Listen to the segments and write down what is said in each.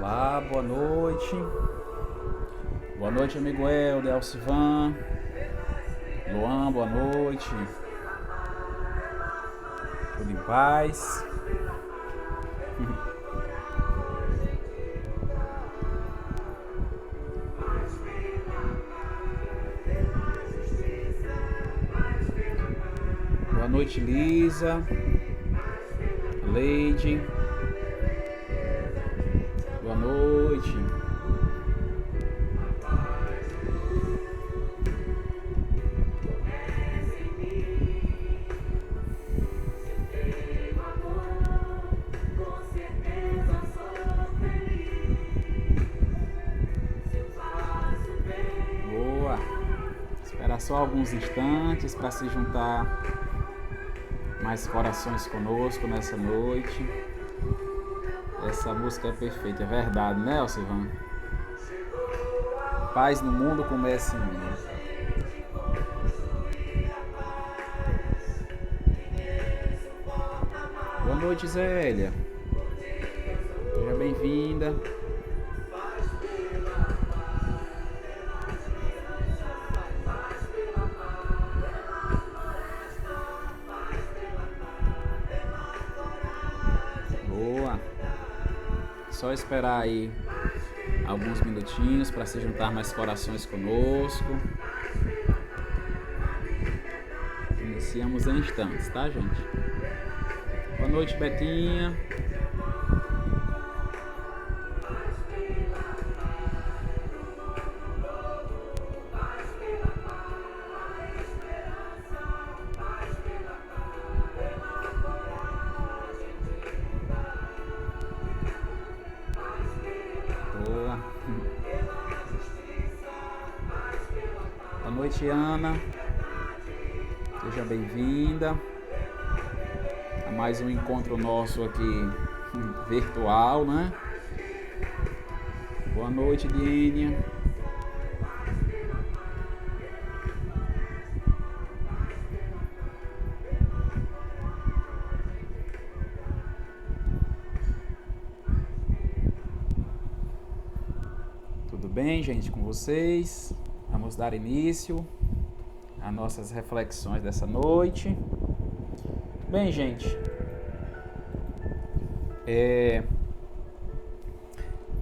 Olá, boa noite. Boa noite, amigo Helder, Alcivan, Luan, boa noite. Tudo em paz? Boa noite, Lisa, Leide. Boa noite. Boa. Esperar só alguns instantes para se juntar mais corações conosco nessa noite. Essa música é perfeita, é verdade, né, Alcivan? Paz no mundo começa em mim. Boa noite, Zélia. Seja bem-vinda. Boa. Só esperar aí alguns minutinhos para se juntar mais corações conosco. Iniciamos em instantes, tá, gente? Boa noite, Betinha. Boa. Boa noite, Ana. Seja bem-vinda a mais um encontro nosso aqui virtual, né? Boa noite, Diênia. Tudo bem, gente, com vocês? Vamos dar início às nossas reflexões dessa noite. Bem, gente,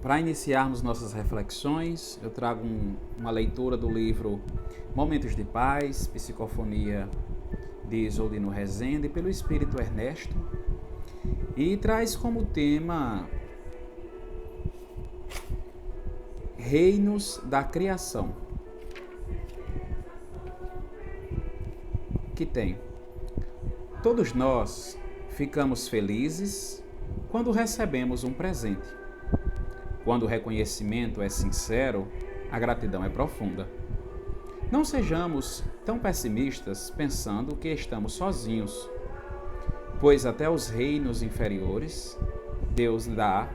para iniciarmos nossas reflexões, eu trago uma leitura do livro Momentos de Paz, Psicofonia de Isoldino Rezende, pelo Espírito Ernesto, e traz como tema Reinos da Criação, que tem: todos nós ficamos felizes quando recebemos um presente. Quando o reconhecimento é sincero, a gratidão é profunda. Não sejamos tão pessimistas pensando que estamos sozinhos, pois até os reinos inferiores Deus dá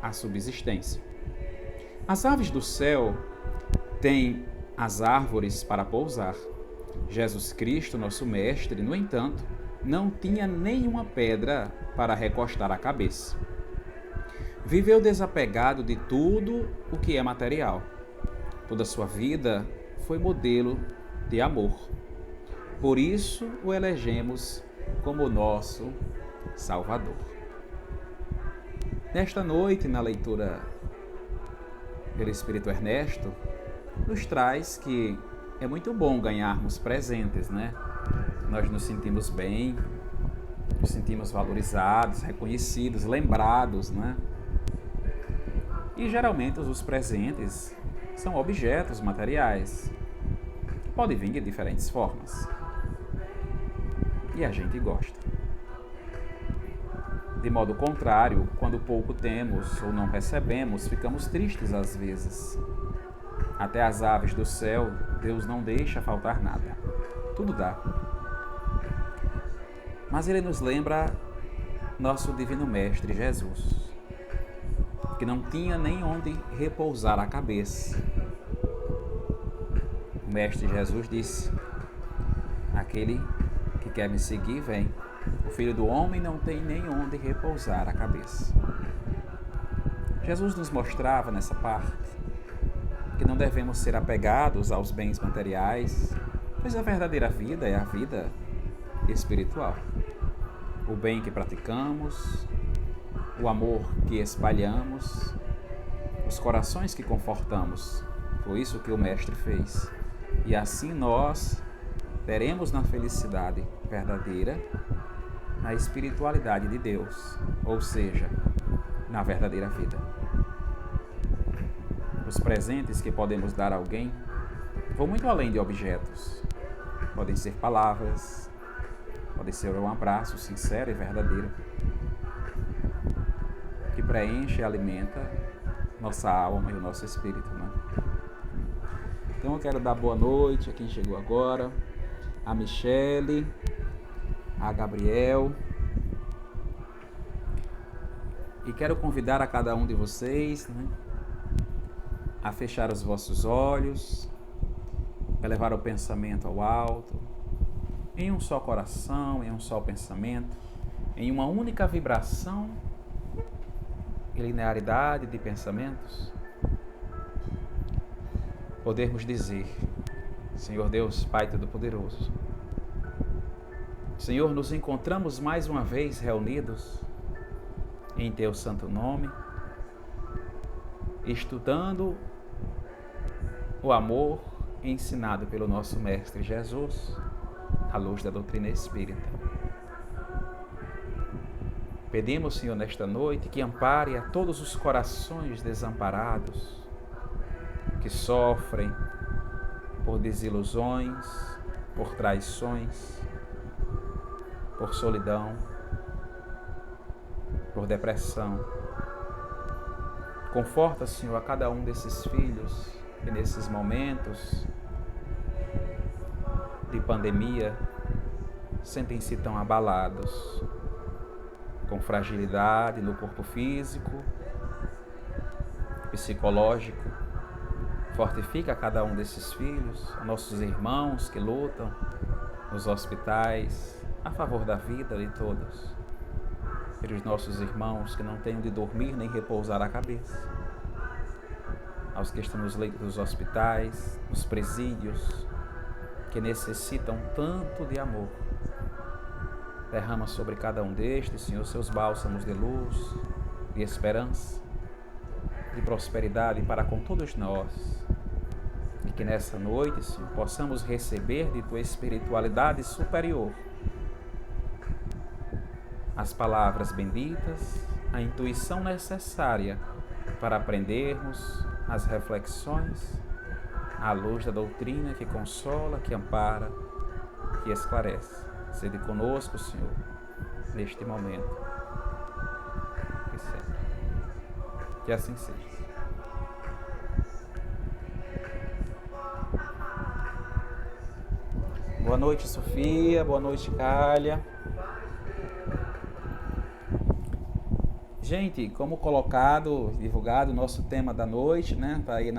a subsistência. As aves do céu têm as árvores para pousar. Jesus Cristo, nosso Mestre, no entanto, não tinha nenhuma pedra para recostar a cabeça. Viveu desapegado de tudo o que é material. Toda sua vida foi modelo de amor. Por isso o elegemos como nosso Salvador. Nesta noite, na leitura pelo Espírito Ernesto, nos traz que é muito bom ganharmos presentes, né? Nós nos sentimos bem, nos sentimos valorizados, reconhecidos, lembrados, né? E geralmente os presentes são objetos materiais. Podem vir de diferentes formas. E a gente gosta. De modo contrário, quando pouco temos ou não recebemos, ficamos tristes às vezes. Até as aves do céu, Deus não deixa faltar nada. Tudo dá. Mas Ele nos lembra nosso Divino Mestre Jesus, que não tinha nem onde repousar a cabeça. O Mestre Jesus disse: aquele que quer me seguir, vem. O Filho do Homem não tem nem onde repousar a cabeça. Jesus nos mostrava nessa parte que não devemos ser apegados aos bens materiais, pois a verdadeira vida é a vida espiritual. O bem que praticamos, o amor que espalhamos, os corações que confortamos. Foi isso que o Mestre fez. E assim nós teremos na felicidade verdadeira, na espiritualidade de Deus, ou seja, na verdadeira vida. Os presentes que podemos dar a alguém vão muito além de objetos. Podem ser palavras, pode ser um abraço sincero e verdadeiro, que preenche e alimenta nossa alma e o nosso espírito, né? Então eu quero dar boa noite a quem chegou agora, a Michele, a Gabriel, e quero convidar a cada um de vocês, né, a fechar os vossos olhos, a levar o pensamento ao alto, em um só coração, em um só pensamento, em uma única vibração e linearidade de pensamentos, podermos dizer: Senhor Deus, Pai Todo-Poderoso, Senhor, nos encontramos mais uma vez reunidos em Teu santo nome, estudando o amor ensinado pelo nosso Mestre Jesus, à luz da doutrina espírita. Pedimos, Senhor, nesta noite, que ampare a todos os corações desamparados, que sofrem por desilusões, por traições, por solidão, por depressão. Conforta, Senhor, a cada um desses filhos que nesses momentos de pandemia sentem-se tão abalados, com fragilidade no corpo físico, psicológico. Fortifica cada um desses filhos, nossos irmãos que lutam nos hospitais a favor da vida de todos, pelos nossos irmãos que não têm onde dormir nem repousar a cabeça, aos que estão nos leitos dos hospitais, nos presídios, que necessitam tanto de amor. Derrama sobre cada um destes, Senhor, seus bálsamos de luz, de esperança, de prosperidade para com todos nós. E que nessa noite, Senhor, possamos receber de Tua espiritualidade superior as palavras benditas, a intuição necessária para aprendermos as reflexões à luz da doutrina que consola, que ampara, que esclarece. Sede conosco, Senhor, neste momento e sempre. Que assim seja. Boa noite, Sofia. Boa noite, Cália. Gente, como colocado, divulgado o nosso tema da noite, né? Tá aí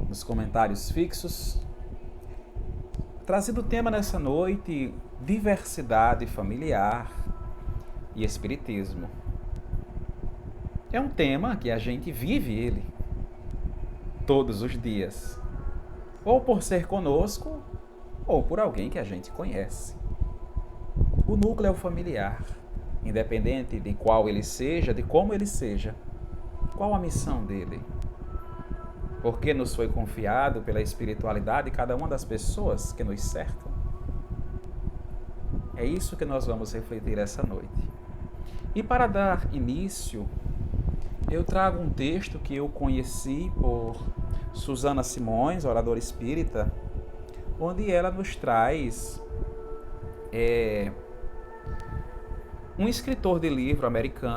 nos comentários fixos. Trazido o tema nessa noite: diversidade familiar e espiritismo. É um tema que a gente vive ele todos os dias, ou por ser conosco, ou por alguém que a gente conhece. O núcleo familiar, independente de qual ele seja, de como ele seja, qual a missão dele? Por que nos foi confiado pela espiritualidade cada uma das pessoas que nos cercam? É isso que nós vamos refletir essa noite. E para dar início, eu trago um texto que eu conheci por Susana Simões, oradora espírita, onde ela nos traz um escritor de livro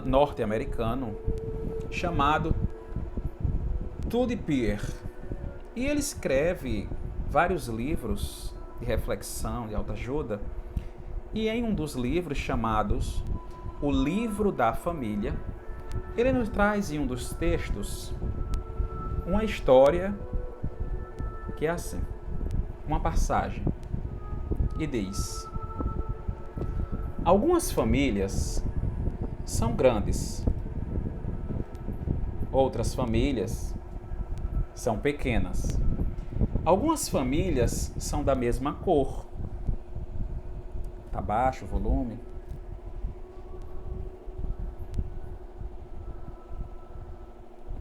norte-americano chamado Tudy Pierre. E ele escreve vários livros de reflexão, de autoajuda, e em um dos livros chamados O Livro da Família, ele nos traz em um dos textos uma história que é assim, uma passagem, e diz: algumas famílias são grandes, Outras famílias são pequenas. Algumas famílias são da mesma cor. Tá baixo o volume?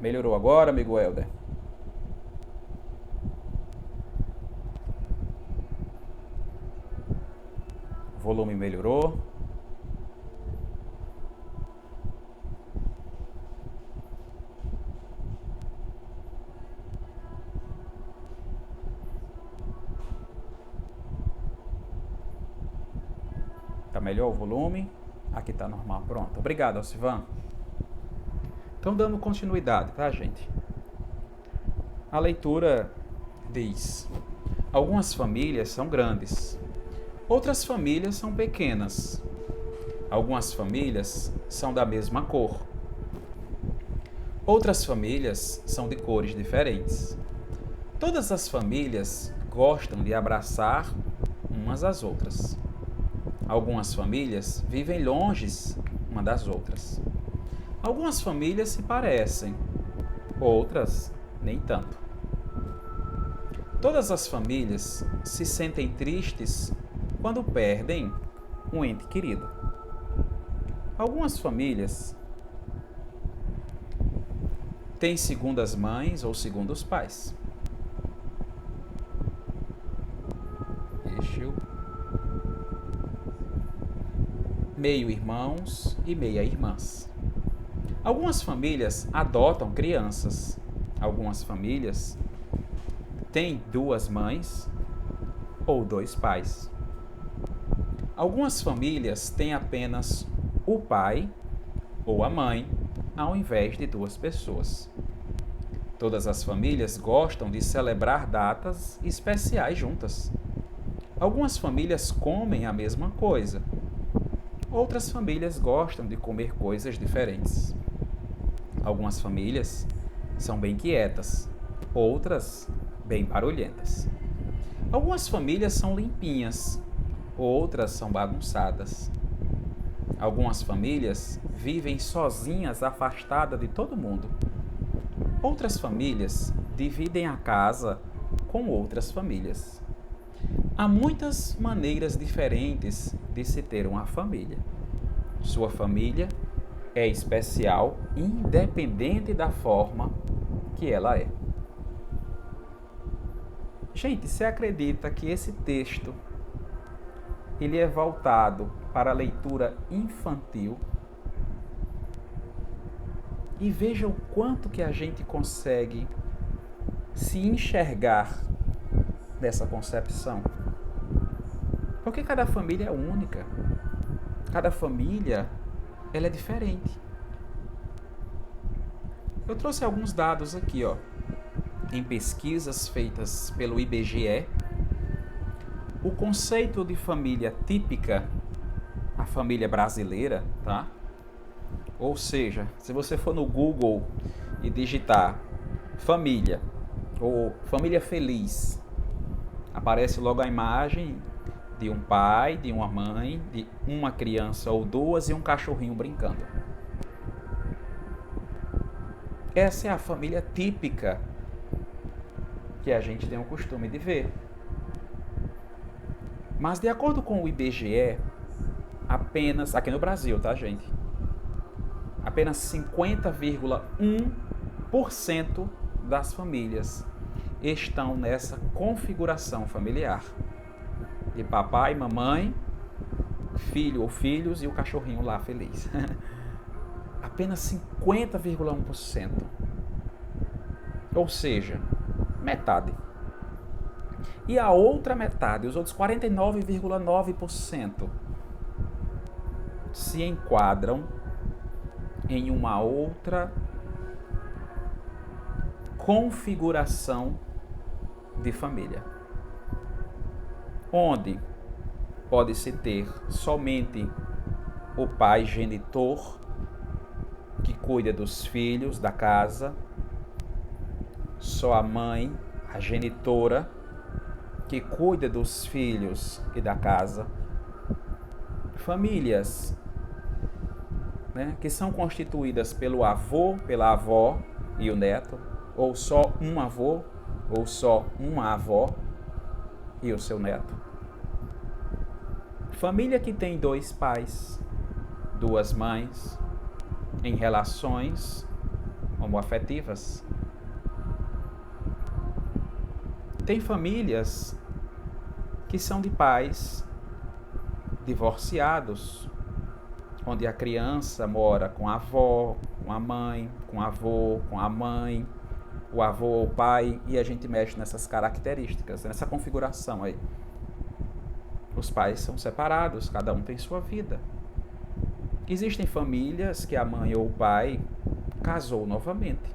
Melhorou agora, amigo Helder? O volume melhorou? Tá melhor o volume? Aqui tá normal. Pronto. Obrigado, Alcivan. Então, dando continuidade, tá, gente? A leitura diz: algumas famílias são grandes, outras famílias são pequenas. Algumas famílias são da mesma cor. Outras famílias são de cores diferentes. Todas as famílias gostam de abraçar umas às outras. Algumas famílias vivem longe uma das outras. Algumas famílias se parecem, outras nem tanto. Todas as famílias se sentem tristes quando perdem um ente querido. Algumas famílias têm segundas mães ou segundos pais. Meio-irmãos e meia-irmãs. Algumas famílias adotam crianças. Algumas famílias têm 2 mães ou 2 pais. Algumas famílias têm apenas o pai ou a mãe, ao invés de 2 pessoas. Todas as famílias gostam de celebrar datas especiais juntas. Algumas famílias comem a mesma coisa. Outras famílias gostam de comer coisas diferentes. Algumas famílias são bem quietas, outras bem barulhentas. Algumas famílias são limpinhas, outras são bagunçadas. Algumas famílias vivem sozinhas, afastadas de todo mundo. Outras famílias dividem a casa com outras famílias. Há muitas maneiras diferentes de se ter uma família. Sua família é especial, independente da forma que ela é. Gente, você acredita que esse texto ele é voltado para a leitura infantil? E veja o quanto que a gente consegue se enxergar nessa concepção. Porque cada família é única. Cada família ela é diferente. Eu trouxe alguns dados aqui, ó. Em pesquisas feitas pelo IBGE, o conceito de família típica, a família brasileira, tá? Ou seja, se você for no Google e digitar família ou família feliz, aparece logo a imagem de um pai, de uma mãe, de uma criança ou 2 e um cachorrinho brincando. Essa é a família típica que a gente tem o costume de ver. Mas de acordo com o IBGE, apenas, aqui no Brasil, tá, gente? Apenas 50,1% das famílias estão nessa configuração familiar. De papai, mamãe, filho ou filhos e o cachorrinho lá feliz. Apenas 50,1%. Ou seja, metade. E a outra metade, os outros 49,9%, se enquadram em uma outra configuração de família, onde pode-se ter somente o pai genitor, que cuida dos filhos, da casa, só a mãe, a genitora, que cuida dos filhos e da casa. Famílias, né, que são constituídas pelo avô, pela avó, e o neto, ou só um avô, ou só uma avó e o seu neto. Família que tem dois pais, duas mães, em relações homoafetivas. Tem famílias que são de pais divorciados, onde a criança mora com a avó, com a mãe, com o avô, com a mãe, o avô ou o pai, e a gente mexe nessas características, nessa configuração aí. Os pais são separados, cada um tem sua vida. Existem famílias que a mãe ou o pai casou novamente.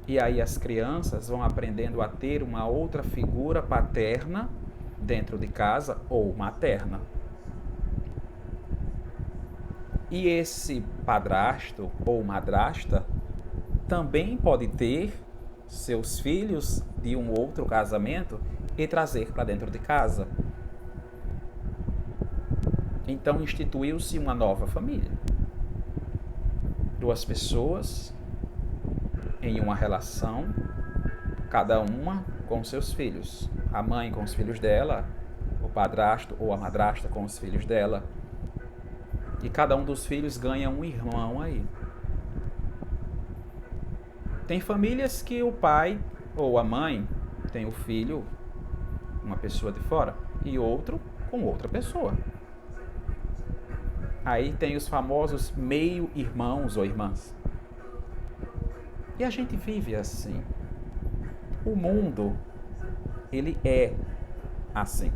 E aí as crianças vão aprendendo a ter uma outra figura paterna dentro de casa ou materna. E esse padrasto ou madrasta também pode ter seus filhos de um outro casamento e trazer para dentro de casa. Então instituiu-se uma nova família. Duas pessoas em uma relação, cada uma com seus filhos. A mãe com os filhos dela, o padrasto ou a madrasta com os filhos dela. E cada um dos filhos ganha um irmão aí. Tem famílias que o pai ou a mãe tem o filho, uma pessoa de fora, e outro com outra pessoa. Aí tem os famosos meio-irmãos ou irmãs. E a gente vive assim. O mundo, ele é assim.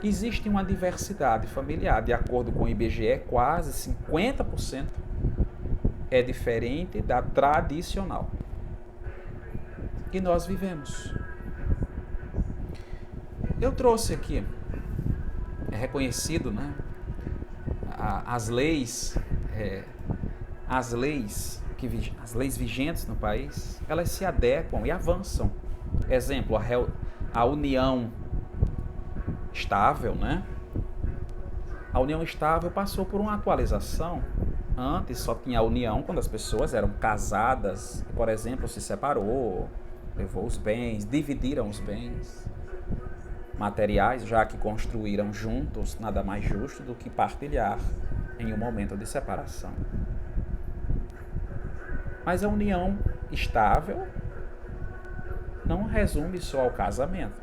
Existe uma diversidade familiar. De acordo com o IBGE, quase 50% é diferente da tradicional. E nós vivemos. Eu trouxe aqui, é reconhecido, né? As leis vigentes no país, elas se adequam e avançam. Exemplo, a união estável, né? A união estável passou por uma atualização. Antes só tinha a união quando as pessoas eram casadas, por exemplo, se separou, levou os bens, dividiram os bens materiais, já que construíram juntos, nada mais justo do que partilhar em um momento de separação. Mas a união estável não resume só ao casamento.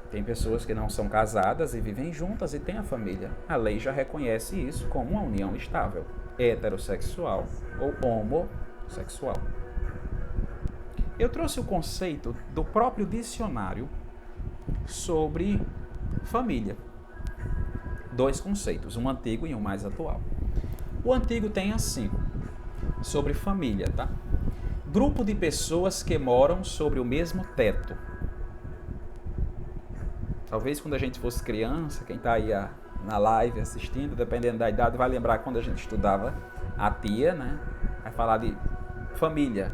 Tem pessoas que não são casadas e vivem juntas e têm a família. A lei já reconhece isso como uma união estável, heterossexual ou homossexual. Eu trouxe o conceito do próprio dicionário sobre família. Dois conceitos, um antigo e um mais atual. O antigo tem assim, sobre família, tá? Grupo de pessoas que moram sobre o mesmo teto. Talvez quando a gente fosse criança, quem está aí na live assistindo, dependendo da idade, vai lembrar quando a gente estudava a tia, né? Vai falar de família.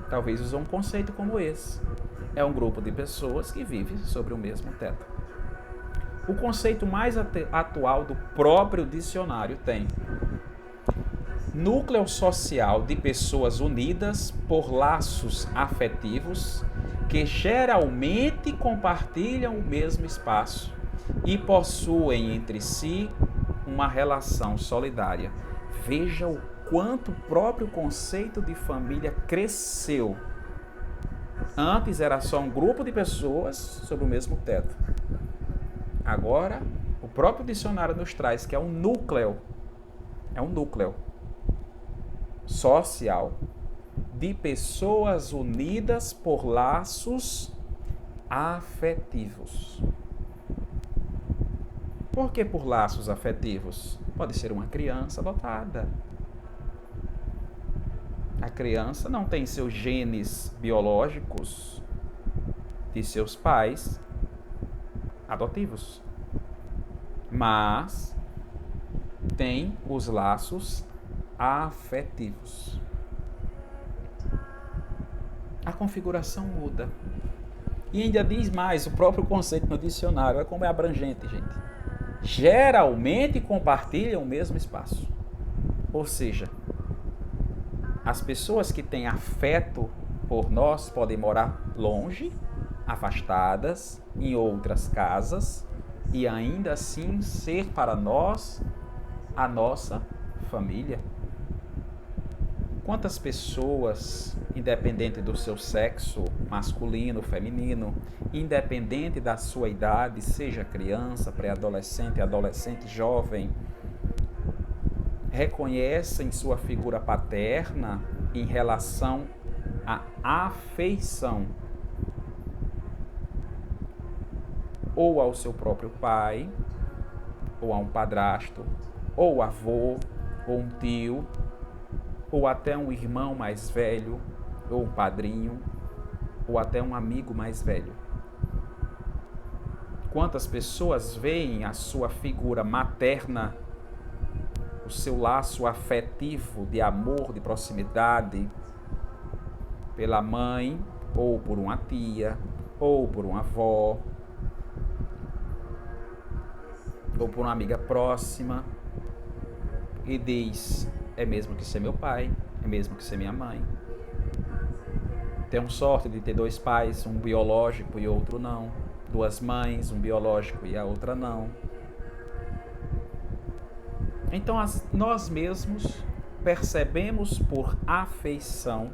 Talvez usou um conceito como esse. É um grupo de pessoas que vive sobre o mesmo teto. O conceito mais atual do próprio dicionário tem núcleo social de pessoas unidas por laços afetivos que geralmente compartilham o mesmo espaço e possuem entre si uma relação solidária. Veja o quanto o próprio conceito de família cresceu. Antes era só um grupo de pessoas sob o mesmo teto. Agora, o próprio dicionário nos traz que é um núcleo social de pessoas unidas por laços afetivos. Por que por laços afetivos? Pode ser uma criança adotada. A criança não tem seus genes biológicos de seus pais adotivos, mas tem os laços afetivos. A configuração muda. E ainda diz mais, o próprio conceito no dicionário, é como é abrangente, gente. Geralmente compartilham o mesmo espaço. Ou seja, as pessoas que têm afeto por nós podem morar longe, afastadas, em outras casas, e ainda assim ser para nós a nossa família. Quantas pessoas, independente do seu sexo, masculino, feminino, independente da sua idade, seja criança, pré-adolescente, adolescente, jovem, reconhecem sua figura paterna em relação à afeição ou ao seu próprio pai, ou a um padrasto, ou avô, ou um tio, ou até um irmão mais velho, ou um padrinho, ou até um amigo mais velho. Quantas pessoas veem a sua figura materna, o seu laço afetivo de amor, de proximidade, pela mãe, ou por uma tia, ou por uma avó, ou por uma amiga próxima, e diz: é mesmo que ser meu pai, é mesmo que ser minha mãe. Tenho sorte de ter 2 pais, um biológico e outro não. 2 mães, um biológico e a outra não. Então nós mesmos percebemos por afeição,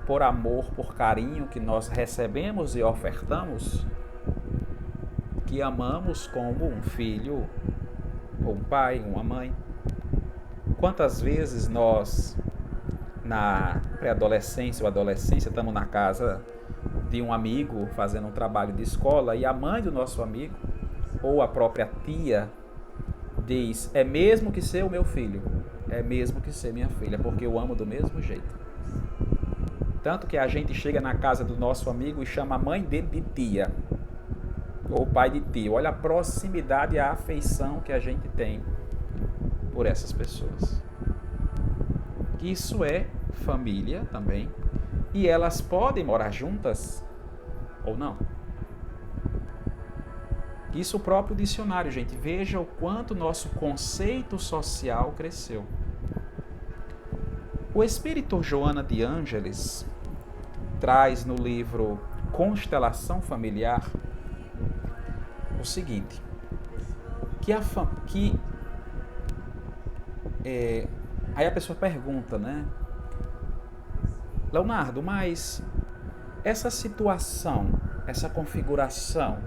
por amor, por carinho que nós recebemos e ofertamos, que amamos como um filho, ou um pai, uma mãe. Quantas vezes nós, na pré-adolescência ou adolescência, estamos na casa de um amigo fazendo um trabalho de escola e a mãe do nosso amigo, ou a própria tia, diz: é mesmo que ser o meu filho, é mesmo que ser minha filha, porque eu amo do mesmo jeito. Tanto que a gente chega na casa do nosso amigo e chama a mãe dele de tia, ou o pai de tio. Olha a proximidade e a afeição que a gente tem por essas pessoas. Isso é família também. E elas podem morar juntas ou não. Isso o próprio dicionário, gente. Veja o quanto nosso conceito social cresceu. O espírito Joana de Ângeles traz no livro Constelação Familiar o seguinte, aí a pessoa pergunta, né? Leonardo, mas essa situação, essa configuração,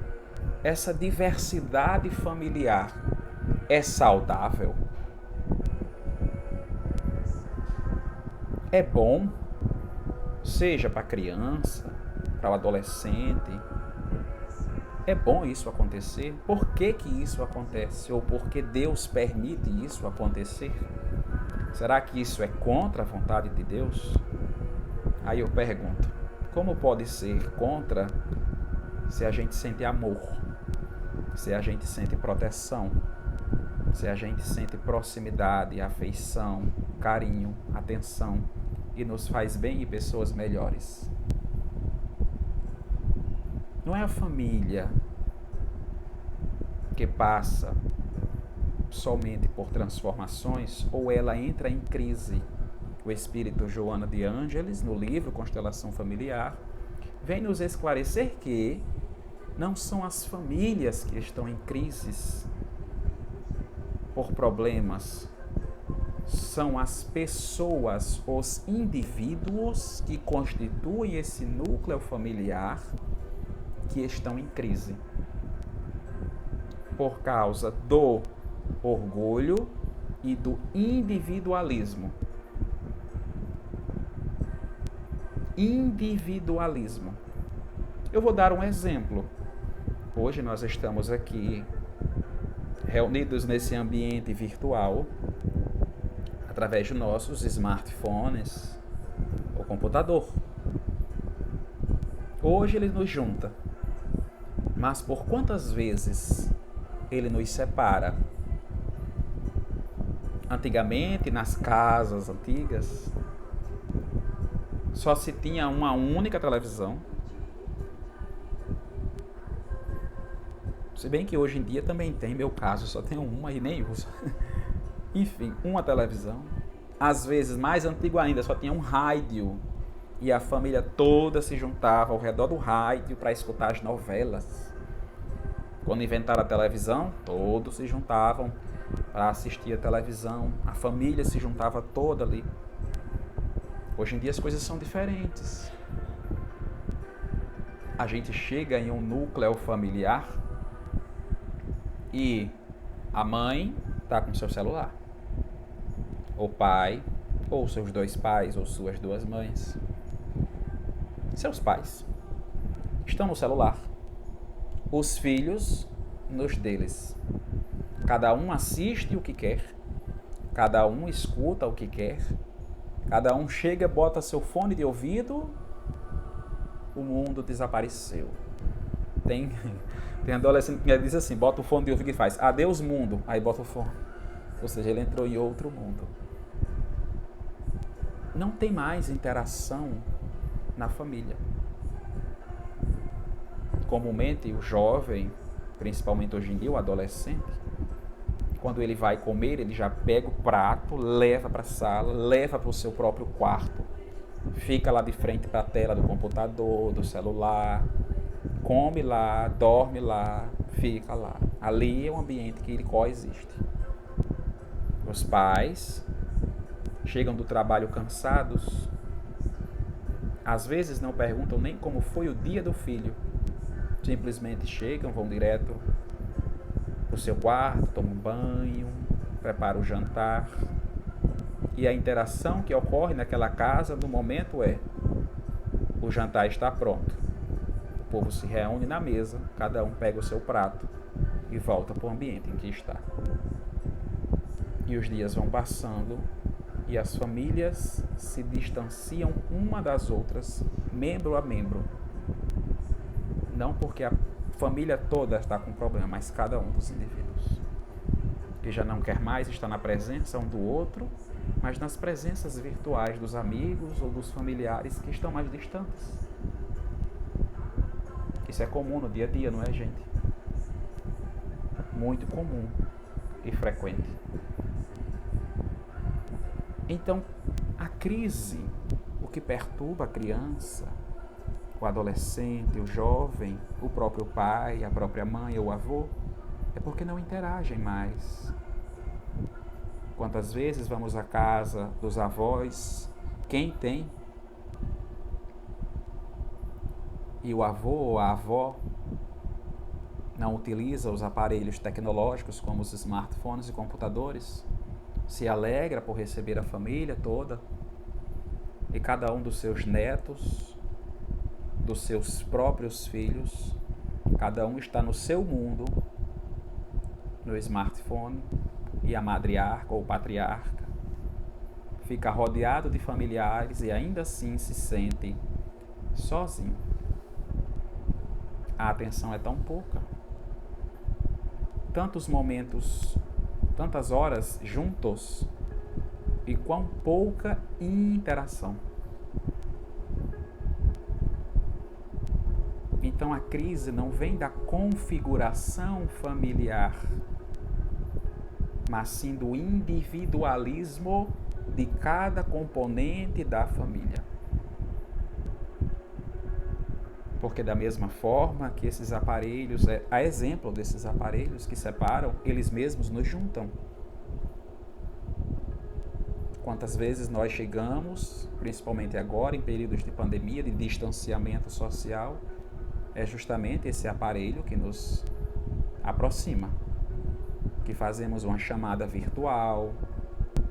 essa diversidade familiar é saudável? É bom? Seja para a criança, para o adolescente. É bom isso acontecer? Por que isso acontece? Ou por que Deus permite isso acontecer? Será que isso é contra a vontade de Deus? Aí eu pergunto, como pode ser contra se a gente sente amor, se a gente sente proteção, se a gente sente proximidade, afeição, carinho, atenção e nos faz bem e pessoas melhores? Não é a família que passa somente por transformações ou ela entra em crise. O espírito Joana de Ângeles, no livro Constelação Familiar, vem nos esclarecer que não são as famílias que estão em crises por problemas, são as pessoas, os indivíduos que constituem esse núcleo familiar que estão em crise por causa do orgulho e do individualismo. Individualismo. Eu vou dar um exemplo. Hoje nós estamos aqui reunidos nesse ambiente virtual através de nossos smartphones ou computador. Hoje ele nos junta. Mas por quantas vezes ele nos separa? Antigamente, nas casas antigas, só se tinha uma única televisão. Se bem que hoje em dia também tem, meu caso, só tenho uma e nem uso. Enfim, uma televisão. às vezes mais antigo ainda, só tinha um rádio e a família toda se juntava ao redor do rádio para escutar as novelas. Quando inventaram a televisão, todos se juntavam para assistir a televisão, a família se juntava toda ali. Hoje em dia as coisas são diferentes. A gente chega em um núcleo familiar e a mãe está com seu celular, o pai, ou seus dois pais, ou suas duas mães. Seus pais estão no celular, os filhos nos deles. Cada um assiste o que quer, cada um escuta o que quer, cada um chega, bota seu fone de ouvido, o mundo desapareceu. Tem adolescente que diz assim, bota o fone de ouvido e faz, adeus mundo, aí bota o fone. Ou seja, ele entrou em outro mundo. Não tem mais interação na família. Comumente o jovem, principalmente hoje em dia o adolescente, quando ele vai comer, ele já pega o prato, leva para a sala, leva para o seu próprio quarto, fica lá de frente para a tela do computador, do celular, come lá, dorme lá, fica lá. Ali é um ambiente que ele coexiste. Os pais chegam do trabalho cansados, às vezes não perguntam nem como foi o dia do filho, simplesmente chegam, vão direto para o seu quarto, tomam um banho, preparam o jantar, e a interação que ocorre naquela casa no momento é: o jantar está pronto, o povo se reúne na mesa, cada um pega o seu prato e volta para o ambiente em que está. E os dias vão passando e as famílias se distanciam uma das outras, membro a membro. Não porque a família toda está com problema, mas cada um dos indivíduos. Que já não quer mais estar na presença um do outro, mas nas presenças virtuais dos amigos ou dos familiares que estão mais distantes. Isso é comum no dia a dia, não é, gente? Muito comum e frequente. Então, a crise, o que perturba a criança, o adolescente, o jovem, o próprio pai, a própria mãe ou o avô, é porque não interagem mais. Quantas vezes vamos à casa dos avós, quem tem, e o avô ou a avó não utiliza os aparelhos tecnológicos como os smartphones e computadores, se alegra por receber a família toda e cada um dos seus netos, dos seus próprios filhos, cada um está no seu mundo, no smartphone, e a matriarca ou o patriarca fica rodeado de familiares e ainda assim se sente sozinho. A atenção é tão pouca. Tantos momentos, tantas horas juntos e quão pouca interação. Então a crise não vem da configuração familiar, mas sim do individualismo de cada componente da família. Porque da mesma forma que esses aparelhos, a exemplo desses aparelhos que separam, eles mesmos nos juntam. Quantas vezes nós chegamos, principalmente agora em períodos de pandemia, de distanciamento social, é justamente esse aparelho que nos aproxima, que fazemos uma chamada virtual,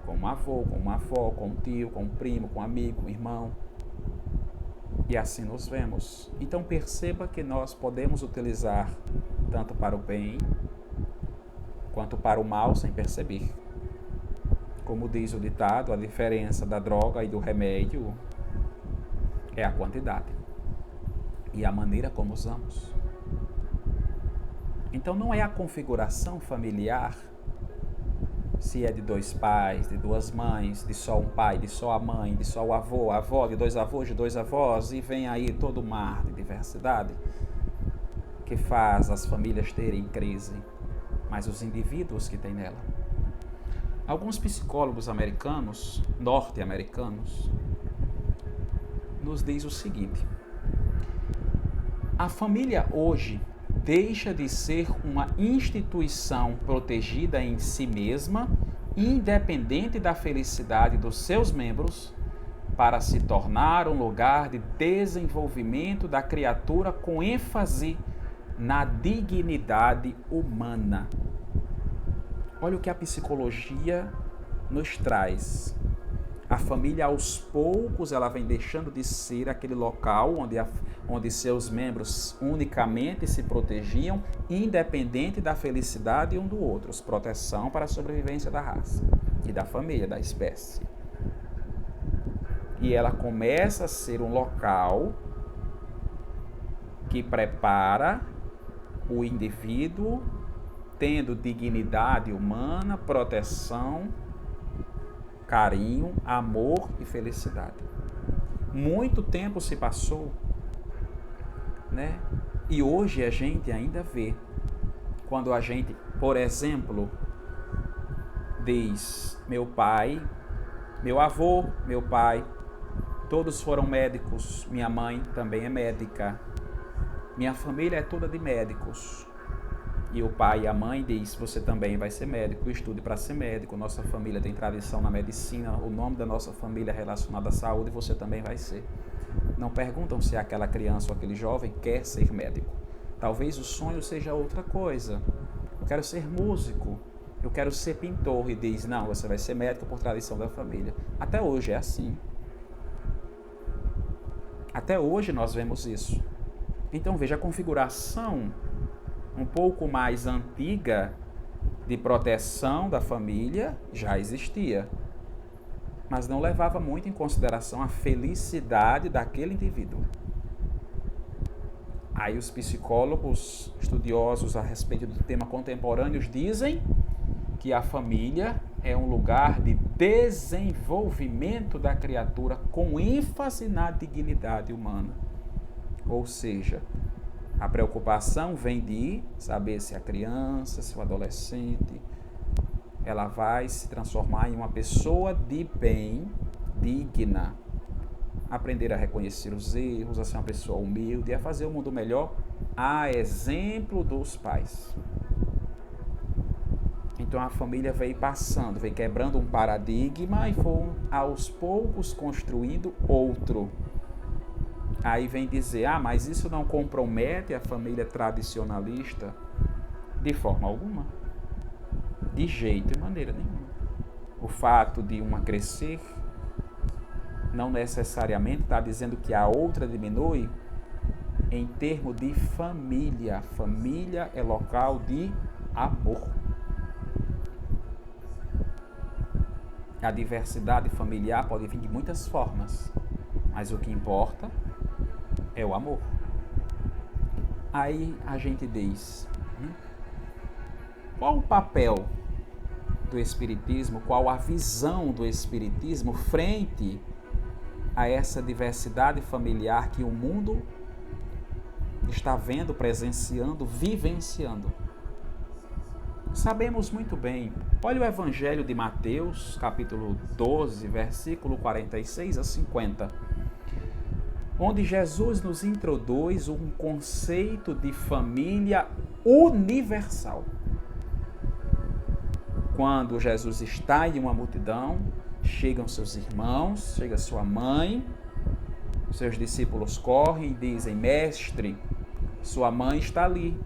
com um avô, com uma avó, com um tio, com um primo, com um amigo, com um irmão, e assim nos vemos. Então perceba que nós podemos utilizar tanto para o bem, quanto para o mal sem perceber. Como diz o ditado, a diferença da droga e do remédio é a quantidade e a maneira como usamos. Então não é a configuração familiar, se é de dois pais, de duas mães, de só um pai, de só a mãe, de só o avô, a avó, de dois avós, de dois avós, e vem aí todo o mar de diversidade que faz as famílias terem crise, mas os indivíduos que têm nela. Alguns psicólogos americanos, norte-americanos, nos diz o seguinte: a família hoje deixa de ser uma instituição protegida em si mesma, independente da felicidade dos seus membros, para se tornar um lugar de desenvolvimento da criatura com ênfase na dignidade humana. Olha o que a psicologia nos traz. A família, aos poucos, ela vem deixando de ser aquele local onde seus membros unicamente se protegiam, independente da felicidade um do outro, proteção para a sobrevivência da raça e da família, da espécie. E ela começa a ser um local que prepara o indivíduo tendo dignidade humana, proteção, carinho, amor e felicidade. Muito tempo se passou, né? E hoje a gente ainda vê, quando a gente, por exemplo, diz: meu pai, meu avô, meu pai, todos foram médicos, minha mãe também é médica, minha família é toda de médicos. E o pai e a mãe diz: você também vai ser médico, estude para ser médico, nossa família tem tradição na medicina, o nome da nossa família é relacionado à saúde, você também vai ser. Não perguntam se aquela criança ou aquele jovem quer ser médico. Talvez o sonho seja outra coisa. Eu quero ser músico, eu quero ser pintor. E diz: não, você vai ser médico por tradição da família. Até hoje é assim. Até hoje nós vemos isso. Então veja, a configuração um pouco mais antiga de proteção da família já existia, mas não levava muito em consideração a felicidade daquele indivíduo. Aí os psicólogos estudiosos a respeito do tema contemporâneos dizem que a família é um lugar de desenvolvimento da criatura com ênfase na dignidade humana. Ou seja, a preocupação vem de saber se a criança, se o adolescente, ela vai se transformar em uma pessoa de bem, digna, aprender a reconhecer os erros, a ser uma pessoa humilde, a fazer o mundo melhor, a exemplo dos pais. Então a família veio passando, veio quebrando um paradigma e foi aos poucos construindo outro. Aí vem dizer: mas isso não compromete a família tradicionalista? De forma alguma. De jeito e maneira nenhuma. O fato de uma crescer não necessariamente está dizendo que a outra diminui em termos de família. Família é local de amor. A diversidade familiar pode vir de muitas formas, mas o que importa é o amor. Aí a gente diz: qual o papel do Espiritismo, qual a visão do Espiritismo frente a essa diversidade familiar que o mundo está vendo, presenciando, vivenciando? Sabemos muito bem. Olha o Evangelho de Mateus, capítulo 12, versículo 46 a 50. Onde Jesus nos introduz um conceito de família universal. Quando Jesus está em uma multidão, chegam seus irmãos, chega sua mãe, seus discípulos correm e dizem: mestre, sua mãe está ali.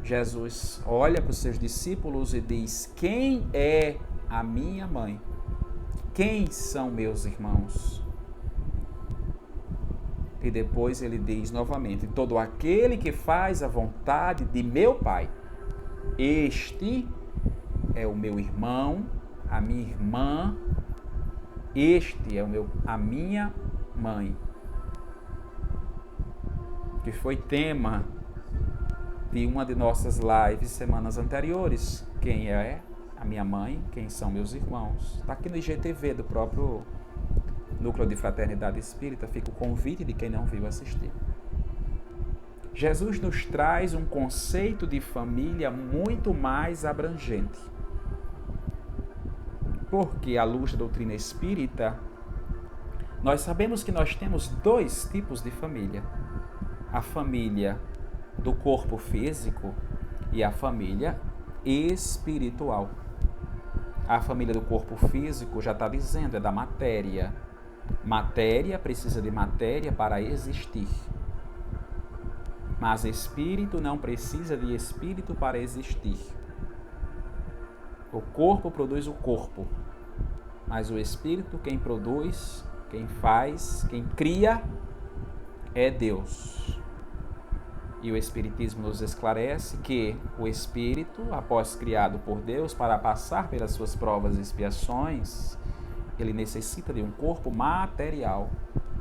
Jesus olha para os seus discípulos e diz: quem é a minha mãe? Quem são meus irmãos? E depois ele diz novamente: todo aquele que faz a vontade de meu Pai, este é o meu irmão, a minha irmã, este é a minha mãe. Que foi tema de uma de nossas lives semanas anteriores. Quem é a minha mãe? Quem são meus irmãos? Está aqui no IGTV do próprio Núcleo de Fraternidade Espírita. Fica o convite de quem não viu assistir. Jesus nos traz um conceito de família muito mais abrangente. Porque, à luz da doutrina espírita, nós sabemos que nós temos dois tipos de família: a família do corpo físico e a família espiritual. A família do corpo físico já está dizendo, é da matéria. Matéria precisa de matéria para existir. Mas espírito não precisa de espírito para existir. O corpo produz o corpo, mas o espírito, quem produz, quem faz, quem cria, é Deus. E o Espiritismo nos esclarece que o espírito, após criado por Deus para passar pelas suas provas e expiações, ele necessita de um corpo material.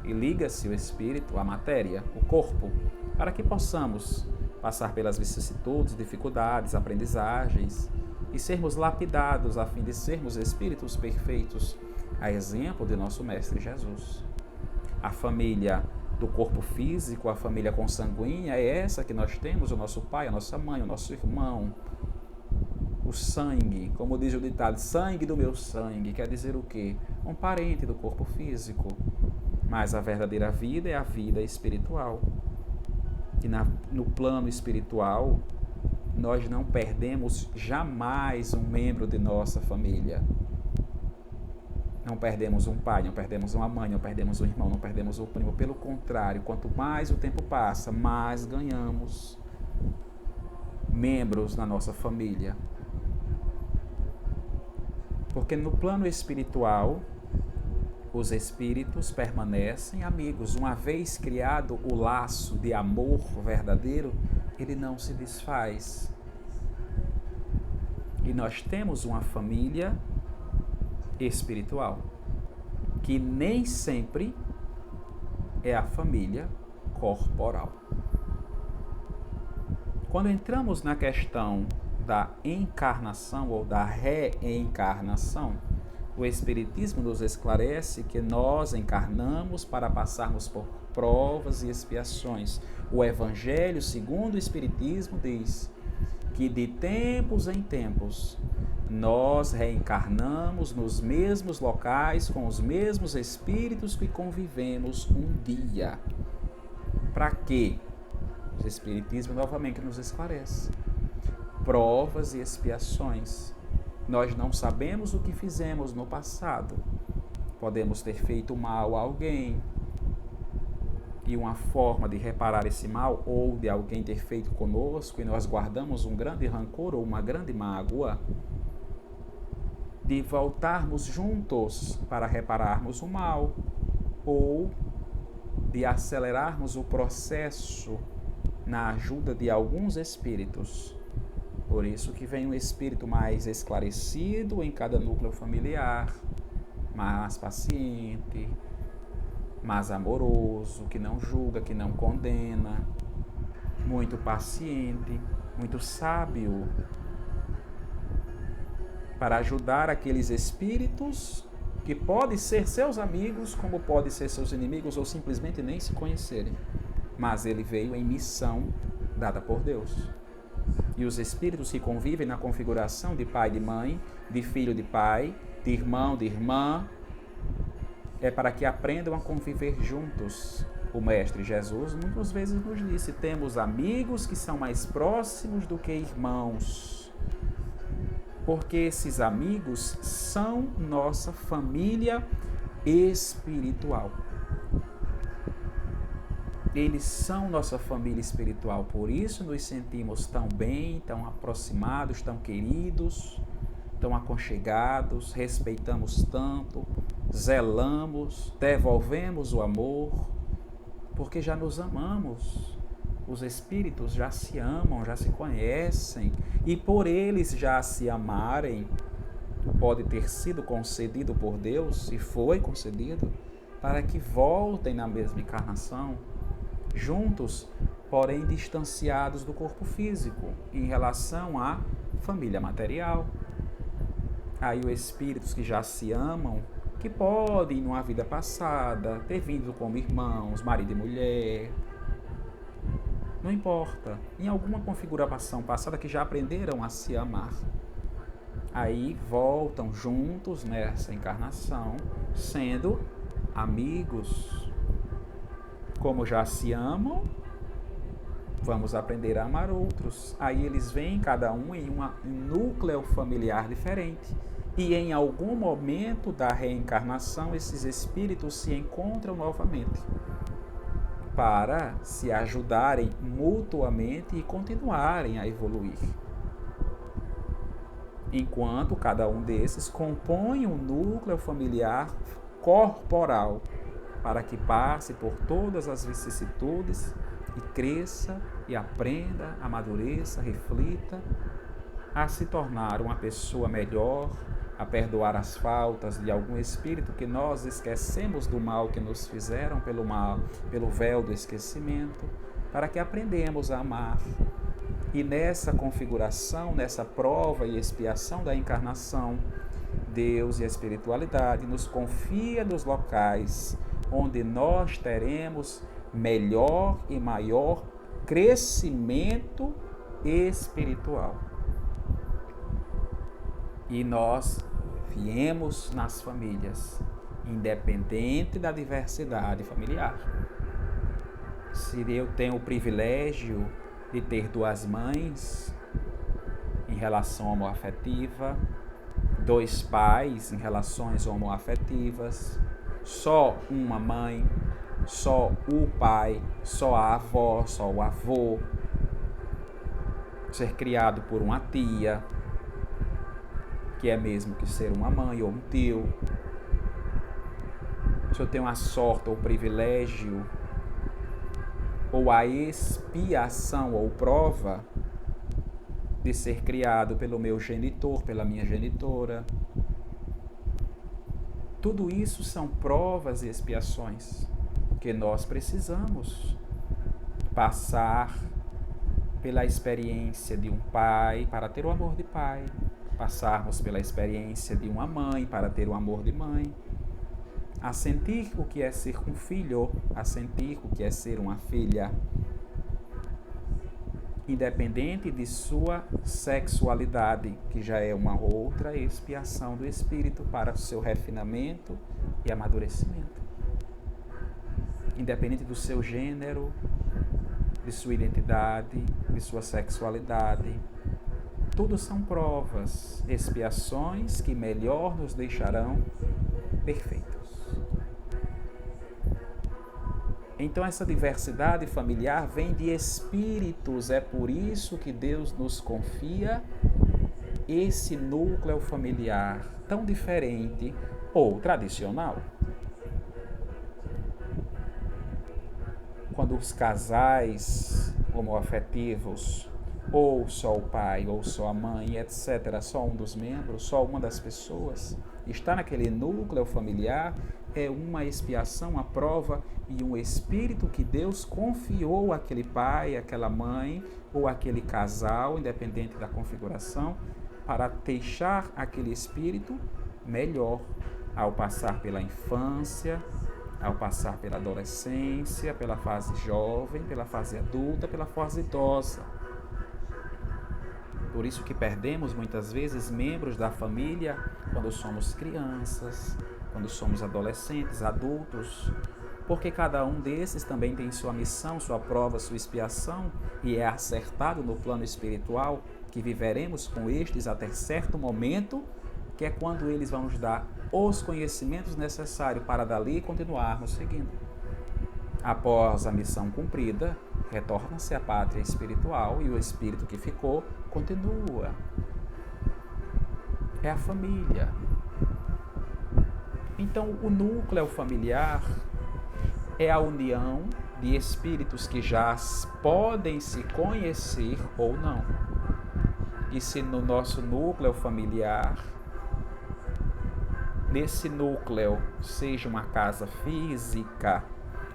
E liga-se o espírito à matéria, o corpo, para que possamos passar pelas vicissitudes, dificuldades, aprendizagens e sermos lapidados a fim de sermos espíritos perfeitos, a exemplo de nosso Mestre Jesus. A família do corpo físico, a família consanguínea, é essa que nós temos: o nosso pai, a nossa mãe, o nosso irmão, o sangue, como diz o ditado, sangue do meu sangue, quer dizer o quê? Um parente do corpo físico. Mas a verdadeira vida é a vida espiritual. E no plano espiritual, nós não perdemos jamais um membro de nossa família. Não perdemos um pai, não perdemos uma mãe, não perdemos um irmão, não perdemos um primo. Pelo contrário, quanto mais o tempo passa, mais ganhamos membros na nossa família. Porque no plano espiritual, os espíritos permanecem amigos. Uma vez criado o laço de amor verdadeiro, ele não se desfaz. E nós temos uma família espiritual, que nem sempre é a família corporal. Quando entramos na questão da encarnação ou da reencarnação, o Espiritismo nos esclarece que nós encarnamos para passarmos por provas e expiações. O Evangelho, segundo o Espiritismo, diz que de tempos em tempos nós reencarnamos nos mesmos locais, com os mesmos espíritos que convivemos um dia. Para quê? O Espiritismo novamente nos esclarece. Provas e expiações. Nós não sabemos o que fizemos no passado. Podemos ter feito mal a alguém. E uma forma de reparar esse mal, ou de alguém ter feito conosco, e nós guardamos um grande rancor ou uma grande mágoa, de voltarmos juntos para repararmos o mal, ou de acelerarmos o processo na ajuda de alguns espíritos. Por isso que vem um espírito mais esclarecido em cada núcleo familiar, mais paciente, mais amoroso, que não julga, que não condena, muito paciente, muito sábio, para ajudar aqueles espíritos que podem ser seus amigos, como podem ser seus inimigos, ou simplesmente nem se conhecerem. Mas ele veio em missão dada por Deus. E os espíritos que convivem na configuração de pai e de mãe, de filho de pai, de irmão, de irmã, é para que aprendam a conviver juntos. O Mestre Jesus muitas vezes nos disse: temos amigos que são mais próximos do que irmãos. Porque esses amigos são nossa família espiritual. Eles são nossa família espiritual, por isso nos sentimos tão bem, tão aproximados, tão queridos, tão aconchegados, respeitamos tanto, zelamos, devolvemos o amor, porque já nos amamos. Os espíritos já se amam, já se conhecem, e por eles já se amarem, pode ter sido concedido por Deus, e foi concedido, para que voltem na mesma encarnação, juntos, porém distanciados do corpo físico, em relação à família material. Aí os espíritos que já se amam, que podem, numa vida passada, ter vindo como irmãos, marido e mulher, não importa, em alguma configuração passada que já aprenderam a se amar. aí voltam juntos nessa encarnação, sendo amigos. Como já se amam, vamos aprender a amar outros. Aí eles vêm cada um em um núcleo familiar diferente. E em algum momento da reencarnação, esses espíritos se encontram novamente para se ajudarem mutuamente e continuarem a evoluir. Enquanto cada um desses compõe um núcleo familiar corporal para que passe por todas as vicissitudes e cresça e aprenda, amadureça, reflita, a se tornar uma pessoa melhor, a perdoar as faltas de algum espírito que nós esquecemos do mal que nos fizeram pelo véu do esquecimento, para que aprendamos a amar. E nessa configuração, nessa prova e expiação da encarnação, Deus e a espiritualidade nos confia nos locais onde nós teremos melhor e maior crescimento espiritual. E nós viemos nas famílias, independente da diversidade familiar. Se eu tenho o privilégio de ter duas mães em relação homoafetiva, dois pais em relações homoafetivas, só uma mãe, só o pai, só a avó, só o avô, ser criado por uma tia, que é mesmo que ser uma mãe ou um tio. Se eu tenho a sorte ou o privilégio ou a expiação ou prova de ser criado pelo meu genitor, pela minha genitora. Tudo isso são provas e expiações que nós precisamos passar pela experiência de um pai para ter o amor de pai, passarmos pela experiência de uma mãe para ter o amor de mãe, a sentir o que é ser um filho, a sentir o que é ser uma filha, independente de sua sexualidade, que já é uma outra expiação do espírito para o seu refinamento e amadurecimento. Independente do seu gênero, de sua identidade, de sua sexualidade, tudo são provas, expiações que melhor nos deixarão perfeitos. Então essa diversidade familiar vem de espíritos, é por isso que Deus nos confia esse núcleo familiar tão diferente ou tradicional. Quando os casais homoafetivos, ou só o pai, ou só a mãe, etc., só um dos membros, só uma das pessoas, está naquele núcleo familiar, é uma expiação, uma prova e um espírito que Deus confiou àquele pai, àquela mãe ou àquele casal, independente da configuração, para deixar aquele espírito melhor ao passar pela infância, ao passar pela adolescência, pela fase jovem, pela fase adulta, pela fase idosa. Por isso que perdemos muitas vezes membros da família quando somos crianças, quando somos adolescentes, adultos, porque cada um desses também tem sua missão, sua prova, sua expiação, e é acertado no plano espiritual que viveremos com estes até certo momento, que é quando eles vão nos dar os conhecimentos necessários para dali continuarmos seguindo. Após a missão cumprida, retorna-se à pátria espiritual e o espírito que ficou continua. É a família. Então, o núcleo familiar é a união de espíritos que já podem se conhecer ou não. E se no nosso núcleo familiar, nesse núcleo, seja uma casa física,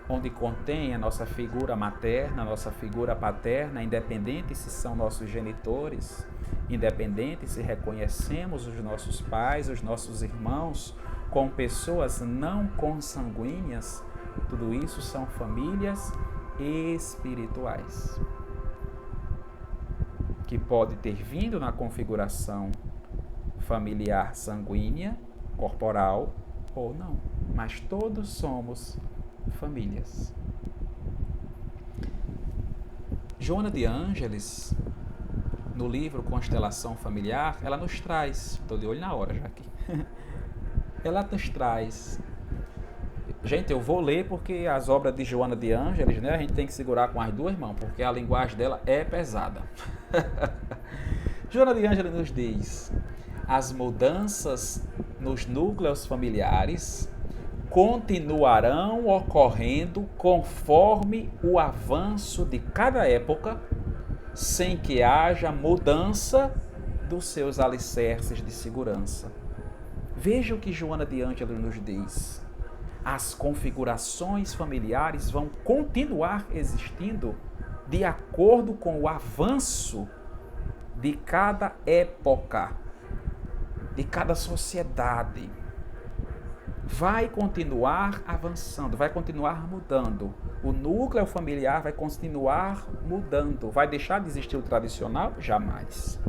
onde contém a nossa figura materna, a nossa figura paterna, independente se são nossos genitores, independente se reconhecemos os nossos pais, os nossos irmãos, com pessoas não consanguíneas, tudo isso são famílias espirituais, que pode ter vindo na configuração familiar sanguínea, corporal ou não, mas todos somos famílias. Joana de Ângeles, no livro Constelação Familiar, ela nos traz, estou de olho na hora já aqui, ela nos traz, gente, eu vou ler porque as obras de Joana de Ângeles, né, a gente tem que segurar com as duas mãos, porque a linguagem dela é pesada. Joana de Ângeles nos diz: as mudanças nos núcleos familiares continuarão ocorrendo conforme o avanço de cada época, sem que haja mudança dos seus alicerces de segurança. Veja o que Joana de Ângeles nos diz. As configurações familiares vão continuar existindo de acordo com o avanço de cada época, de cada sociedade. Vai continuar avançando, vai continuar mudando. O núcleo familiar vai continuar mudando. Vai deixar de existir o tradicional? Jamais.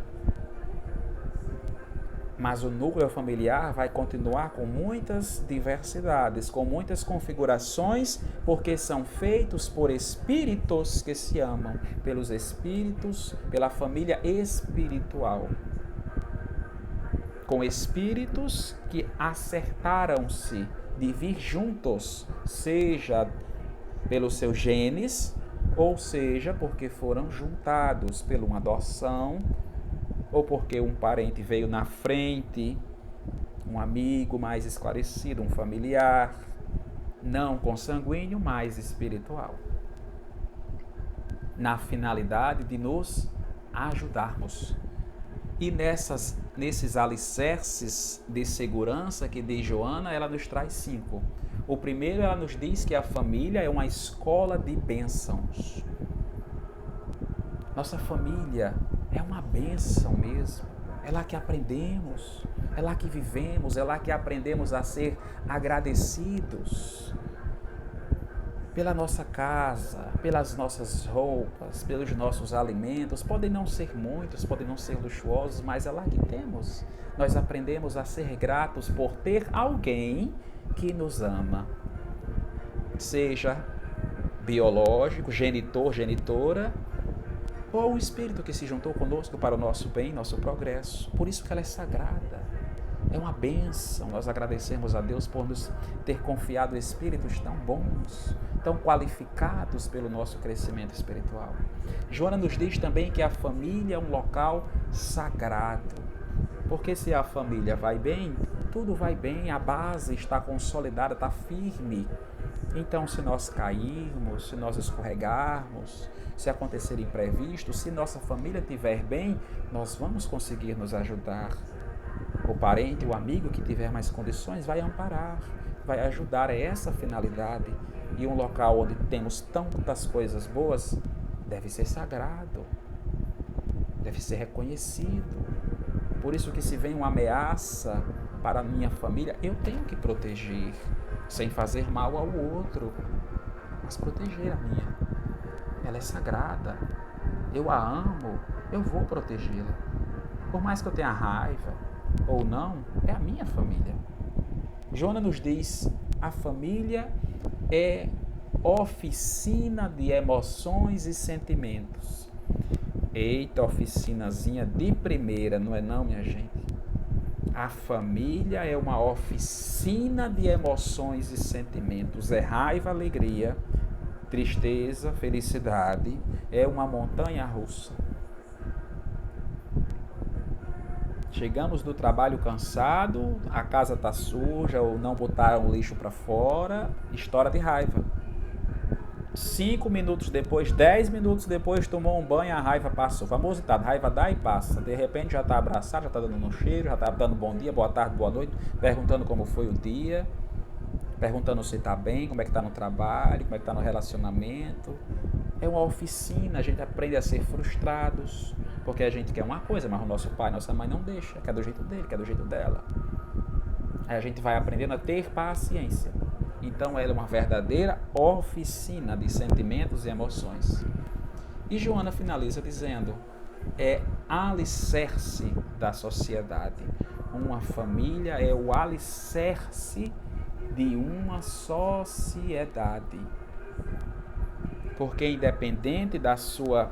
Mas o núcleo familiar vai continuar com muitas diversidades, com muitas configurações, porque são feitos por espíritos que se amam, pelos espíritos, pela família espiritual. Com espíritos que acertaram-se de vir juntos, seja pelos seus genes, ou seja porque foram juntados por uma adoção, ou porque um parente veio na frente, um amigo mais esclarecido, um familiar, não consanguíneo, mas espiritual, na finalidade de nos ajudarmos. E nesses alicerces de segurança que diz Joana, ela nos traz 5. O primeiro, ela nos diz que a família é uma escola de bênçãos. Nossa família é uma bênção mesmo. É lá que aprendemos, é lá que vivemos, é lá que aprendemos a ser agradecidos pela nossa casa, pelas nossas roupas, pelos nossos alimentos. Podem não ser muitos, podem não ser luxuosos, mas é lá que temos. Nós aprendemos a ser gratos por ter alguém que nos ama. Seja biológico, genitor, genitora, ou o espírito que se juntou conosco para o nosso bem, nosso progresso. Por isso que ela é sagrada. É uma bênção nós agradecemos a Deus por nos ter confiado espíritos tão bons, tão qualificados pelo nosso crescimento espiritual. Joana nos diz também que a família é um local sagrado, porque se a família vai bem, tudo vai bem, a base está consolidada, está firme. Então, se nós cairmos, se nós escorregarmos, se acontecer imprevisto, se nossa família estiver bem, nós vamos conseguir nos ajudar. O parente, o amigo que tiver mais condições vai amparar, vai ajudar. É essa a finalidade. E um local onde temos tantas coisas boas deve ser sagrado, deve ser reconhecido. Por isso que se vem uma ameaça para a minha família, eu tenho que proteger, sem fazer mal ao outro, mas proteger a minha. Ela é sagrada, eu a amo, eu vou protegê-la. Por mais que eu tenha raiva ou não, é a minha família. Joana nos diz: a família é oficina de emoções e sentimentos. Eita, oficinazinha de primeira, não é não, minha gente? A família é uma oficina de emoções e sentimentos. É raiva, alegria, tristeza, felicidade. É uma montanha russa. Chegamos do trabalho cansado, a casa está suja ou não botaram o lixo para fora, história de raiva. 5 minutos depois, 10 minutos depois, tomou um banho, a raiva passou. Famoso ditado, raiva dá e passa. De repente já está abraçado, já está dando um cheiro, já está dando bom dia, boa tarde, boa noite, perguntando como foi o dia, perguntando se está bem, como é que está no trabalho, como é que está no relacionamento. É uma oficina, a gente aprende a ser frustrados, porque a gente quer uma coisa, mas o nosso pai, nossa mãe não deixa, quer do jeito dele, quer do jeito dela. Aí a gente vai aprendendo a ter paciência. Então ela é uma verdadeira oficina de sentimentos e emoções. E Joana finaliza dizendo: é alicerce da sociedade. Uma família é o alicerce de uma sociedade. Porque independente da sua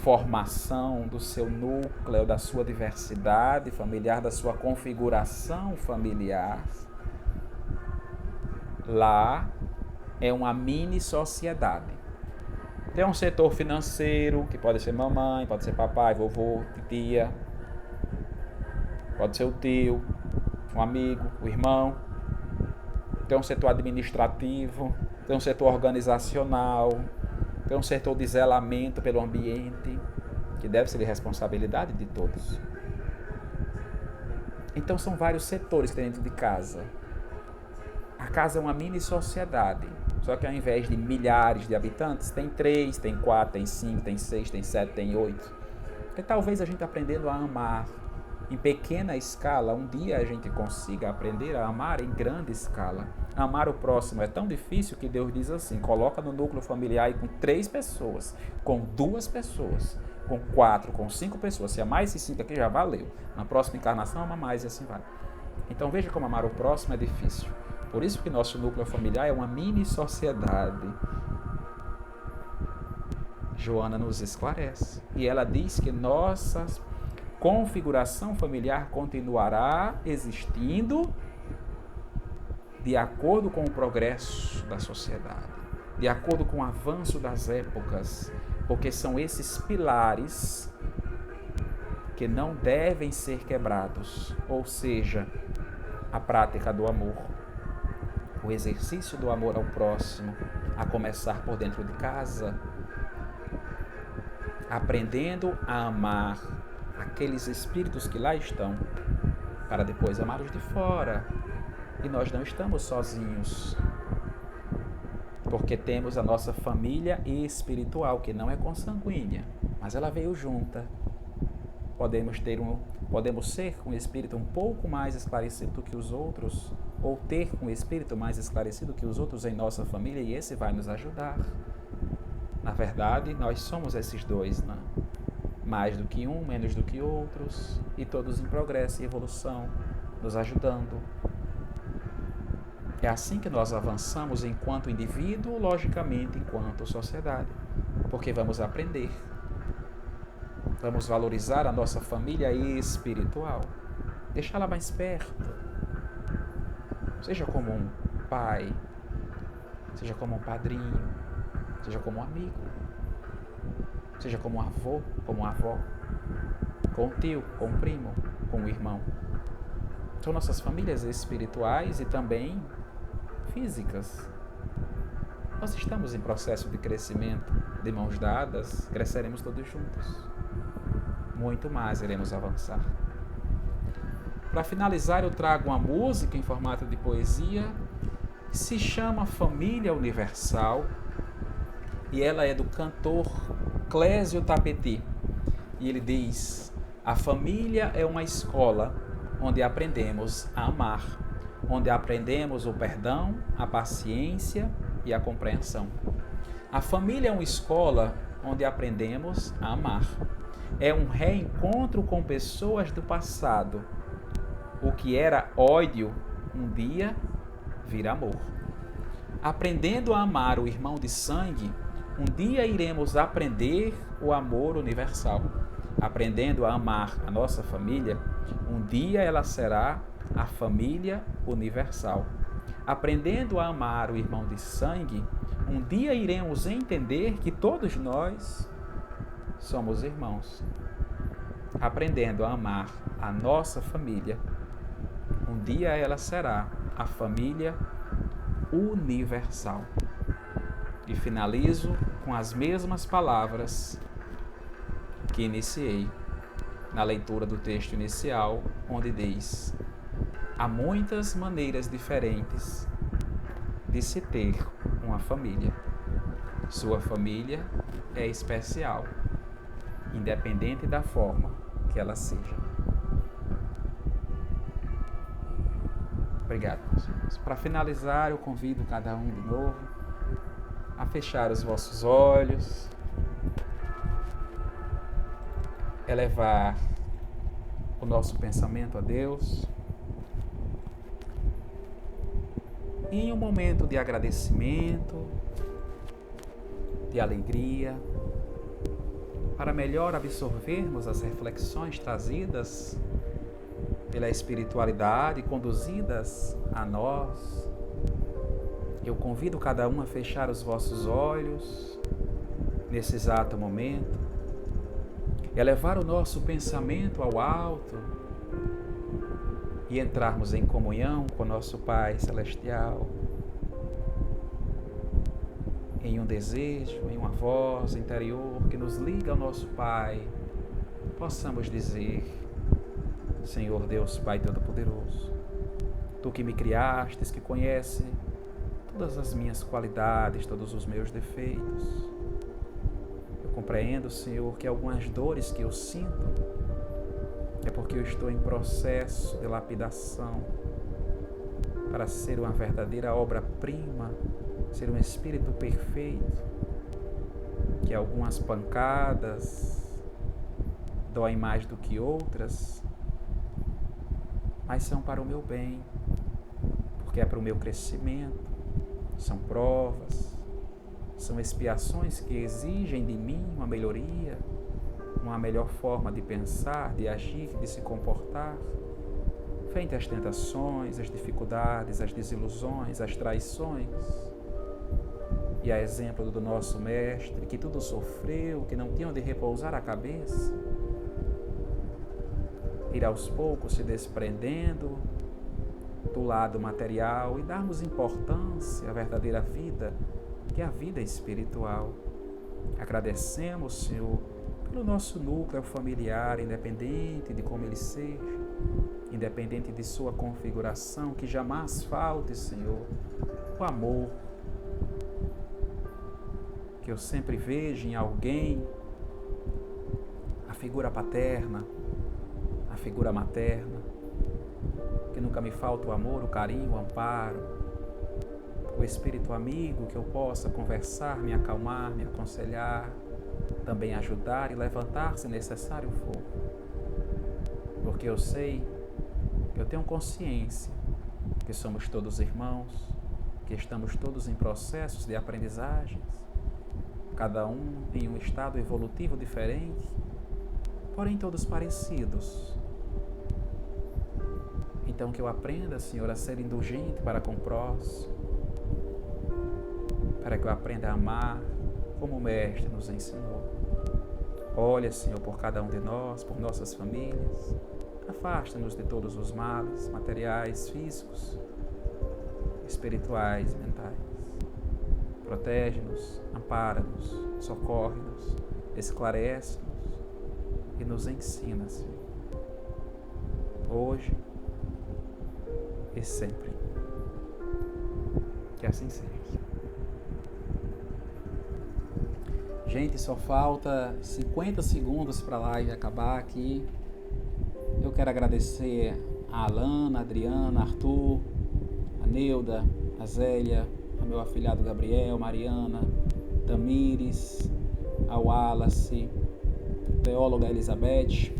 formação, do seu núcleo, da sua diversidade familiar, da sua configuração familiar, lá é uma mini sociedade. Tem um setor financeiro, que pode ser mamãe, pode ser papai, vovô, tia, pode ser o tio, um amigo, o irmão. Tem um setor administrativo, tem um setor organizacional, tem um setor de zelamento pelo ambiente, que deve ser de responsabilidade de todos. Então são vários setores que tem dentro de casa. A casa é uma mini sociedade, só que ao invés de milhares de habitantes, tem 3, tem 4, tem 5, tem 6, tem 7, tem 8. E talvez a gente aprendendo a amar em pequena escala, um dia a gente consiga aprender a amar em grande escala. Amar o próximo é tão difícil que Deus diz assim, coloca no núcleo familiar e com 3 pessoas, com 2 pessoas, com 4, com 5 pessoas. Se amar esses 5 aqui já valeu. Na próxima encarnação ama mais e assim vai. Então veja como amar o próximo é difícil. Por isso que nosso núcleo familiar é uma mini sociedade. Joana nos esclarece. E ela diz que nossa configuração familiar continuará existindo de acordo com o progresso da sociedade, de acordo com o avanço das épocas, porque são esses pilares que não devem ser quebrados, ou seja, a prática do amor, o exercício do amor ao próximo, a começar por dentro de casa, aprendendo a amar aqueles espíritos que lá estão, para depois amar os de fora. E nós não estamos sozinhos, porque temos a nossa família espiritual, que não é consanguínea, mas ela veio junta. Podemos ser um espírito um pouco mais esclarecido do que os outros, ou ter um espírito mais esclarecido que os outros em nossa família, e esse vai nos ajudar. Na verdade, nós somos esses dois, né? Mais do que um, menos do que outros, e todos em progresso e evolução, nos ajudando. É assim que nós avançamos enquanto indivíduo, logicamente enquanto sociedade, porque vamos aprender, vamos valorizar a nossa família espiritual, deixá-la mais perto, seja como um pai, seja como um padrinho, seja como um amigo, seja como um avô, como uma avó, com um tio, com um primo, com um irmão. São nossas famílias espirituais e também físicas. Nós estamos em processo de crescimento, de mãos dadas, cresceremos todos juntos. Muito mais iremos avançar. Para finalizar, eu trago uma música em formato de poesia que se chama Família Universal, e ela é do cantor Clésio Tapeti. E ele diz: a família é uma escola onde aprendemos a amar, onde aprendemos o perdão, a paciência e a compreensão. A família é uma escola onde aprendemos a amar. É um reencontro com pessoas do passado. O que era ódio, um dia vira amor. Aprendendo a amar o irmão de sangue, um dia iremos aprender o amor universal. Aprendendo a amar a nossa família, um dia ela será a família universal. Aprendendo a amar o irmão de sangue, um dia iremos entender que todos nós somos irmãos. Aprendendo a amar a nossa família, um dia ela será a família universal. E finalizo com as mesmas palavras que iniciei na leitura do texto inicial, onde diz: há muitas maneiras diferentes de se ter uma família. Sua família é especial, independente da forma que ela seja. Obrigado, meus irmãos. Para finalizar, eu convido cada um de novo a fechar os vossos olhos, elevar o nosso pensamento a Deus, E em um momento de agradecimento, de alegria, para melhor absorvermos as reflexões trazidas pela espiritualidade, conduzidas a nós, eu convido cada um a fechar os vossos olhos nesse exato momento, elevar o nosso pensamento ao alto e entrarmos em comunhão com nosso Pai Celestial, em um desejo, em uma voz interior que nos liga ao nosso Pai, possamos dizer: Senhor Deus Pai Todo-Poderoso, Tu que me criastes, que conhece todas as minhas qualidades, todos os meus defeitos, eu compreendo, Senhor, que algumas dores que eu sinto é porque eu estou em processo de lapidação para ser uma verdadeira obra-prima, ser um espírito perfeito, que algumas pancadas doem mais do que outras, mas são para o meu bem, porque é para o meu crescimento, são provas, são expiações que exigem de mim uma melhoria, uma melhor forma de pensar, de agir, de se comportar, frente às tentações, às dificuldades, às desilusões, às traições. E a exemplo do nosso Mestre, que tudo sofreu, que não tinha onde repousar a cabeça, ir aos poucos se desprendendo do lado material e darmos importância à verdadeira vida, que é a vida espiritual. Agradecemos, Senhor, pelo nosso núcleo familiar, independente de como ele seja, independente de sua configuração, que jamais falte, Senhor, o amor, que eu sempre vejo em alguém a figura paterna, a figura materna, que nunca me falta o amor, o carinho, o amparo, o espírito amigo, que eu possa conversar, me acalmar, me aconselhar, também ajudar e levantar se necessário for. Porque eu sei, eu tenho consciência que somos todos irmãos, que estamos todos em processos de aprendizagens, cada um em um estado evolutivo diferente, porém todos parecidos. Então que eu aprenda, Senhor, a ser indulgente para com o próximo, para que eu aprenda a amar como o Mestre nos ensinou. Olha, Senhor, por cada um de nós, por nossas famílias, afasta-nos de todos os males, materiais, físicos, espirituais e mentais. Protege-nos, ampara-nos, socorre-nos, esclarece-nos e nos ensina, Senhor, hoje e sempre. Que assim seja. Gente, só falta 50 segundos para a live acabar aqui. Eu quero agradecer a Alana, a Adriana, a Arthur, a Neuda, a Zélia, a meu afilhado Gabriel, Mariana, Tamires, a Wallace, a teóloga Elizabeth,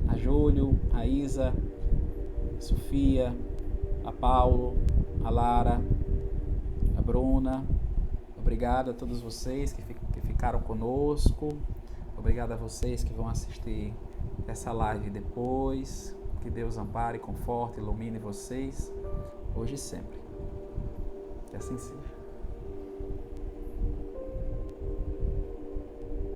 a Júlio, a Isa, a Sofia, a Paulo, a Lara, a Bruna. Obrigado a todos vocês que ficaram conosco. Obrigado a vocês que vão assistir essa live depois. Que Deus ampare, conforte, ilumine vocês, hoje e sempre. Que assim seja.